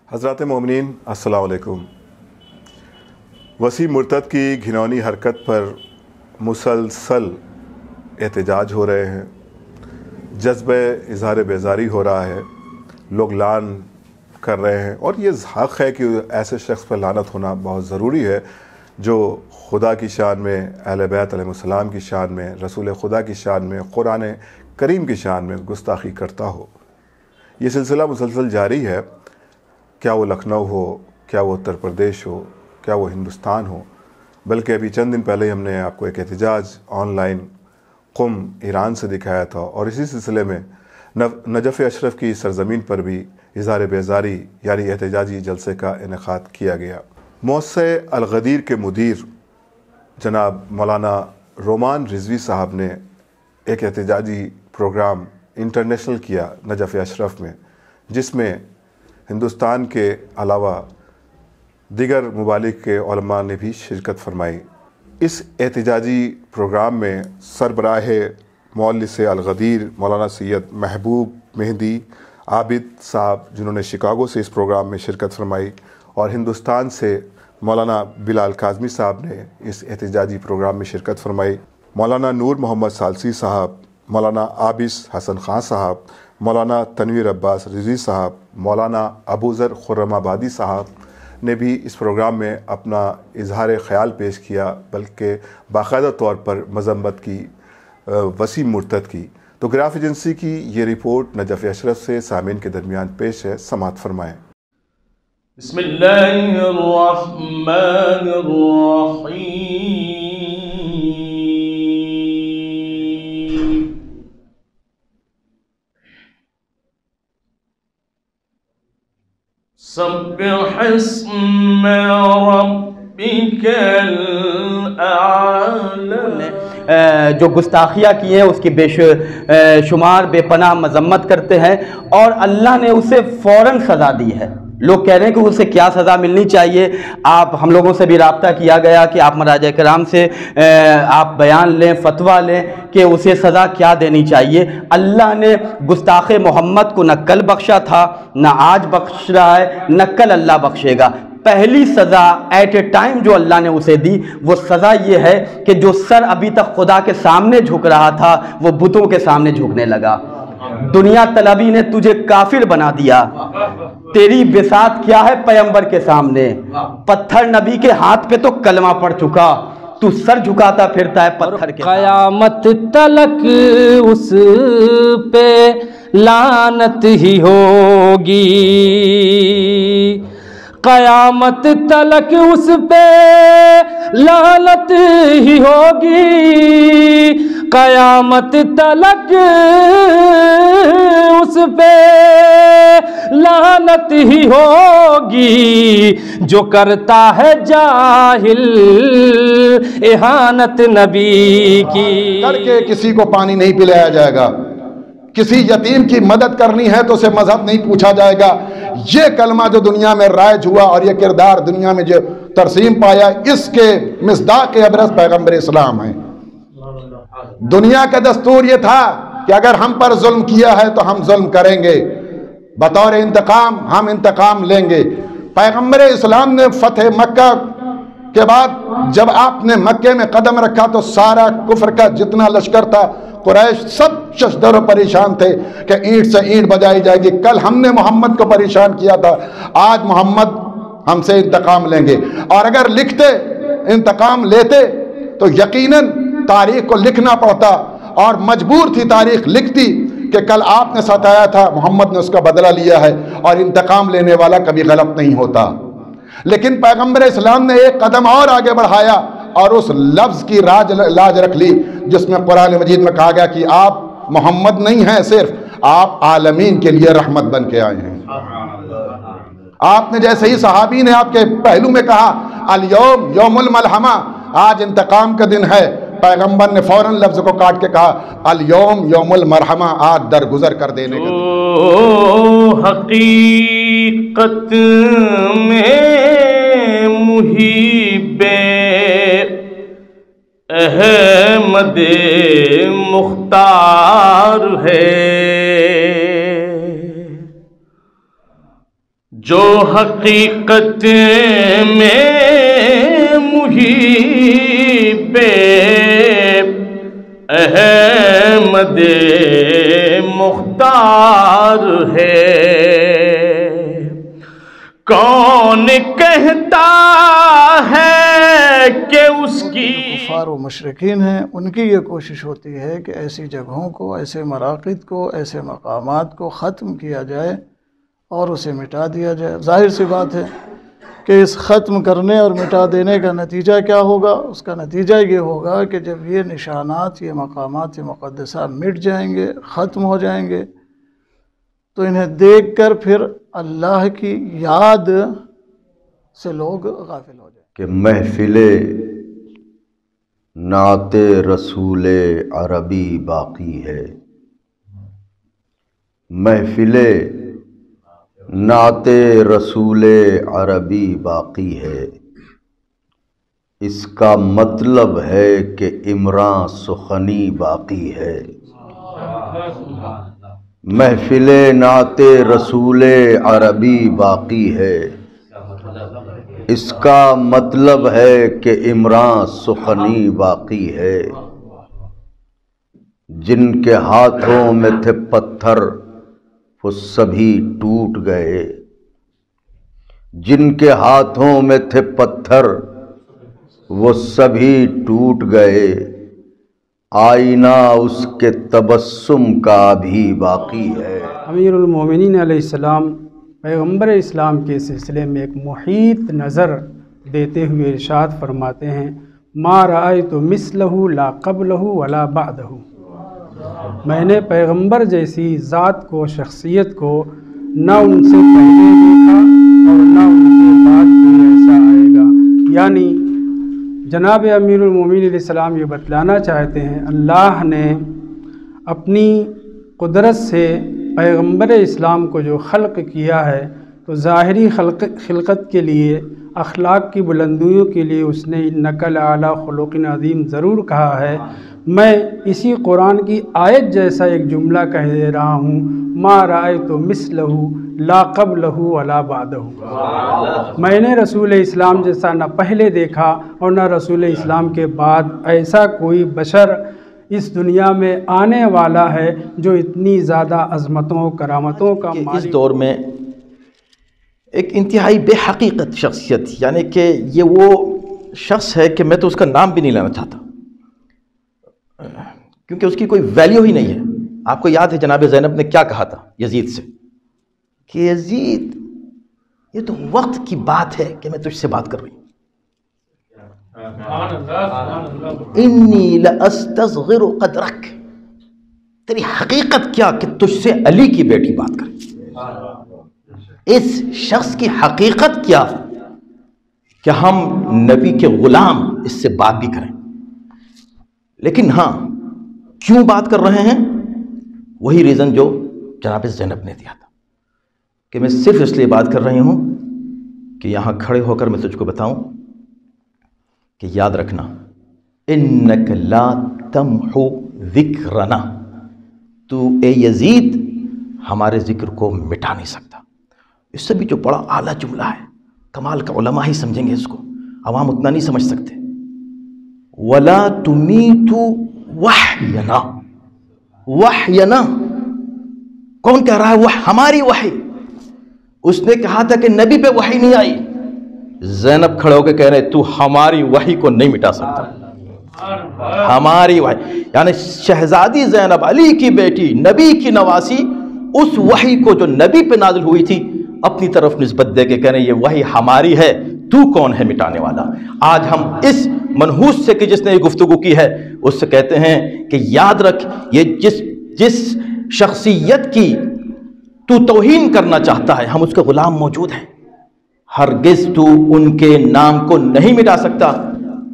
حضرات مومنین السلام علیکم۔ وسیم مرتد کی گھنونی حرکت پر مسلسل احتجاج ہو رہے ہیں، جذبہ اظہار بیزاری ہو رہا ہے، لوگ لعن کر رہے ہیں، اور یہ حق ہے کہ ایسے شخص پر لعنت ہونا بہت ضروری ہے جو خدا کی شان میں، اہل بیت علیہ السلام کی شان میں، رسول خدا کی شان میں، قرآن کریم کی شان میں گستاخی کرتا ہو۔ یہ سلسلہ مسلسل جاری ہے، کیا وہ لکھنؤ ہو، کیا وہ اتر پردیش ہو، کیا وہ ہندوستان ہو، بلکہ ابھی چند دن پہلے ہم نے آپ کو ایک احتجاج آن لائن قم ایران سے دکھایا تھا، اور اسی سلسلے میں نجف اشرف کی سرزمین پر بھی اظہار بیزاری یعنی احتجاجی جلسے کا انعقاد کیا گیا۔ مؤسسہ الغدیر کے مدیر جناب مولانا رومان رضوی صاحب نے ایک احتجاجی پروگرام انٹرنیشنل کیا نجف اشرف میں، جس میں ہندوستان کے علاوہ دیگر ممالک کے علماء نے بھی شرکت فرمائی۔ اس احتجاجی پروگرام میں سربراہ مؤلس الغدیر مولانا سید محبوب مہدی عابد صاحب، جنہوں نے شکاگو سے اس پروگرام میں شرکت فرمائی، اور ہندوستان سے مولانا بلال کاظمی صاحب نے اس احتجاجی پروگرام میں شرکت فرمائی، مولانا نور محمد ثالثی صاحب، مولانا عابس حسن خان صاحب، مولانا تنویر عباس رضوی صاحب، مولانا ابوذر خرم آبادی صاحب نے بھی اس پروگرام میں اپنا اظہار خیال پیش کیا، بلکہ باقاعدہ طور پر مذمت کی وسیم مرتد کی۔ تو گراف ایجنسی کی یہ رپورٹ نجف اشرف سے سامعین کے درمیان پیش ہے، سماعت فرمائیں۔ بسم اللہ الرحمن الرحیم۔ سبح اسم ربک الاعلی۔ جو گستاخیاں کی ہیں اس کی بے شمار بے پناہ مذمت کرتے ہیں، اور اللہ نے اسے فوراً سزا دی ہے۔ لوگ کہہ رہے ہیں کہ اسے کیا سزا ملنی چاہیے، ہم لوگوں سے بھی رابطہ کیا گیا کہ آپ مراجع کرام سے آپ بیان لیں، فتویٰ لیں کہ اسے سزا کیا دینی چاہیے۔ اللہ نے گستاخ محمد کو نہ کل بخشا تھا، نہ آج بخش رہا ہے، نہ کل اللہ بخشے گا۔ پہلی سزا ایٹ اے ٹائم جو اللہ نے اسے دی، وہ سزا یہ ہے کہ جو سر ابھی تک خدا کے سامنے جھک رہا تھا وہ بتوں کے سامنے جھکنے لگا۔ دنیا طلبی نے تجھے کافر بنا دیا، تیری بساط کیا ہے پیغمبر کے سامنے؟ پتھر نبی کے ہاتھ پہ تو کلمہ پڑ چکا، تو سر جھکاتا پھرتا ہے پتھر کے۔ قیامت تلک اس پہ لعنت ہی ہوگی، قیامت تلک اس پہ لعنت ہی ہوگی، قیامت تلک اس پہ لعنت ہی ہوگی، جو کرتا ہے جاہل اہانت نبی کی۔ کر کے کسی کو پانی نہیں پلایا جائے گا، کسی یتیم کی مدد کرنی ہے تو اسے مذہب نہیں پوچھا جائے گا۔ یہ کلمہ جو دنیا میں رائج ہوا اور یہ کردار دنیا میں جو ترسیم پایا، اس کے مصداق ابرز پیغمبر اسلام ہیں۔ دنیا کا دستور یہ تھا کہ اگر ہم پر ظلم کیا ہے تو ہم ظلم کریں گے، بطور انتقام ہم انتقام لیں گے۔ پیغمبر اسلام نے فتح مکہ کے بعد جب آپ نے مکے میں قدم رکھا تو سارا کفر کا جتنا لشکر تھا، قریش سب ششدر و پریشان تھے کہ اینٹ سے اینٹ بجائی جائے گی۔ کل ہم نے محمد کو پریشان کیا تھا، آج محمد ہم سے انتقام لیں گے، اور اگر لکھتے انتقام لیتے تو یقیناً تاریخ کو لکھنا پڑتا، اور مجبور تھی تاریخ لکھتی کہ کل آپ نے ستایا تھا، محمد نے اس کا بدلہ لیا ہے، اور انتقام لینے والا کبھی غلط نہیں ہوتا۔ لیکن پیغمبر اسلام نے ایک قدم اور آگے بڑھایا اور اس لفظ کی لاج رکھ لی جس میں قرآن مجید میں کہا گیا کہ آپ محمد نہیں ہیں، صرف آپ عالمین کے لیے رحمت بن کے آئے ہیں۔ آپ نے جیسے ہی صحابی نے آپ کے پہلو میں کہا الیوم یوم الملحمہ، آج انتقام کا دن ہے، پیغمبر نے فوراً لفظ کو کاٹ کے کہا الیوم یوم المرحمہ، آج درگزر کر دینے کا دن۔ حقیقت میں محب احمد مختار ہے، جو حقیقت میں محب احمد مختار ہے، کون کہتا ہے کہ اس کی کفار و مشرکین ہیں، ان کی یہ کوشش ہوتی ہے کہ ایسی جگہوں کو، ایسے مراقد کو، ایسے مقامات کو ختم کیا جائے اور اسے مٹا دیا جائے۔ ظاہر سی بات ہے کہ اس ختم کرنے اور مٹا دینے کا نتیجہ کیا ہوگا؟ اس کا نتیجہ یہ ہوگا کہ جب یہ نشانات، یہ مقامات مقدسہ مٹ جائیں گے، ختم ہو جائیں گے، تو انہیں دیکھ کر پھر اللہ کی یاد سے لوگ غافل ہو جائیں۔ کہ محفل نعت رسول عربی باقی ہے، محفل نعت رسول عربی باقی ہے، اس کا مطلب ہے کہ عمراں سخنی باقی ہے۔ محفل نعت رسول عربی باقی ہے، اس کا مطلب ہے کہ عمراں سخنی باقی ہے۔ جن کے ہاتھوں میں تھے پتھر وہ سبھی ٹوٹ گئے، جن کے ہاتھوں میں تھے پتھر وہ سبھی ٹوٹ گئے، آئینہ اس کے تبسم کا بھی باقی ہے۔ امیر المومنین علیہ السلام پیغمبر اسلام کے سلسلے میں ایک محیط نظر دیتے ہوئے ارشاد فرماتے ہیں، ما رأیت مثلہ لا قبلہ ولا بعدہ، میں نے پیغمبر جیسی ذات کو، شخصیت کو نہ ان سے پہلے دیکھا اور نہ ان سے بعد بھی ایسا آئے گا۔ یعنی جناب امیر المومنین علیہ السلام یہ بتلانا چاہتے ہیں اللہ نے اپنی قدرت سے پیغمبر اسلام کو جو خلق کیا ہے تو ظاہری خلقت کے لیے، اخلاق کی بلندیوں کے لیے اس نے انک لعلی خلق عظیم ضرور کہا ہے۔ میں اسی قرآن کی آیت جیسا ایک جملہ کہہ دے رہا ہوں، ما رأیت مثلہ لا قبلہ ولا بعدہ، میں نے رسول اسلام جیسا نہ پہلے دیکھا اور نہ رسول اسلام کے بعد ایسا کوئی بشر اس دنیا میں آنے والا ہے جو اتنی زیادہ عظمتوں، کرامتوں کا کہ مالک۔ اس دور میں ایک انتہائی بے حقیقت شخصیت، یعنی کہ یہ وہ شخص ہے کہ میں تو اس کا نام بھی نہیں لینا چاہتا کیونکہ اس کی کوئی ویلیو ہی نہیں ہے۔ آپ کو یاد ہے جناب زینب نے کیا کہا تھا یزید سے کہ یزید یہ تو وقت کی بات ہے کہ میں تجھ سے بات کر رہی ہوں، انی لاستصغر قدرک، تیری حقیقت کیا کہ تجھ سے علی کی بیٹی بات کرے، اس شخص کی حقیقت کیا کہ ہم نبی کے غلام اس سے بات بھی کریں۔ لیکن ہاں کیوں بات کر رہے ہیں؟ وہی ریزن جو جناب زینب نے دیا تھا کہ میں صرف اس لیے بات کر رہی ہوں کہ یہاں کھڑے ہو کر میں تجھ کو بتاؤں کہ یاد رکھنا، انک لا تمحو ذکرنا، تو اے یزید ہمارے ذکر کو مٹا نہیں سکتا۔ اس سے بھی جو بڑا اعلیٰ جملہ ہے، کمال کا علماء ہی سمجھیں گے اس کو، عوام اتنا نہیں سمجھ سکتے۔ وَلَا تُمِيتُ وَحْيَنَا، وحینا کون کہہ رہا ہے؟ وہ ہماری وحی۔ اس نے کہا تھا کہ نبی پہ وحی نہیں آئی، زینب کھڑے ہو کے کہہ رہے تو ہماری وحی کو نہیں مٹا سکتا، ہماری وحی، یعنی شہزادی زینب علی کی بیٹی، نبی کی نواسی، اس وحی کو جو نبی پہ نازل ہوئی تھی اپنی طرف نسبت دے کے کہہ رہے یہ وحی ہماری ہے، تو کون ہے مٹانے والا؟ آج ہم اس منحوس سے کہ جس نے یہ گفتگو کی ہے اس سے کہتے ہیں کہ یاد رکھ، یہ جس شخصیت کی تو توہین کرنا چاہتا ہے ہم اس کے غلام موجود ہیں، ہرگز تو ان کے نام کو نہیں مٹا سکتا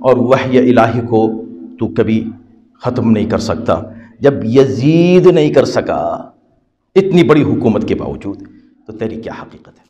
اور وحی الہی کو تو کبھی ختم نہیں کر سکتا۔ جب یزید نہیں کر سکا اتنی بڑی حکومت کے باوجود تو تیری کیا حقیقت ہے؟